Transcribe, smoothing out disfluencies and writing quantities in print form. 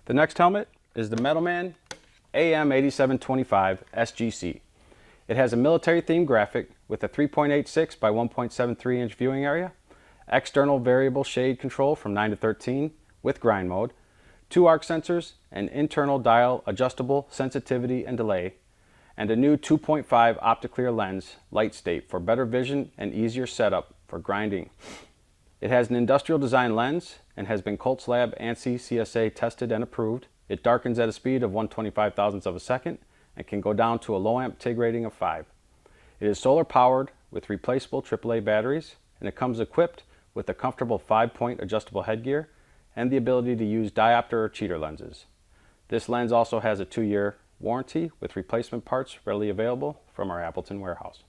The next helmet is the Metalman AM8725SGC. It has a military themed graphic with a 3.86 by 1.73 inch viewing area, external variable shade control from 9 to 13 with grind mode, 2 arc sensors, an internal dial adjustable sensitivity and delay, and a new 2.5 OptiClear lens light state for better vision and easier setup for grinding. It has an industrial design lens and has been Colts Lab ANSI CSA tested and approved. It darkens at a speed of 1/25 thousandths of a second and can go down to a low amp TIG rating of 5. It is solar powered with replaceable AAA batteries, and it comes equipped with a comfortable 5-point adjustable headgear and the ability to use diopter or cheater lenses. This lens also has a 2-year warranty with replacement parts readily available from our Appleton warehouse.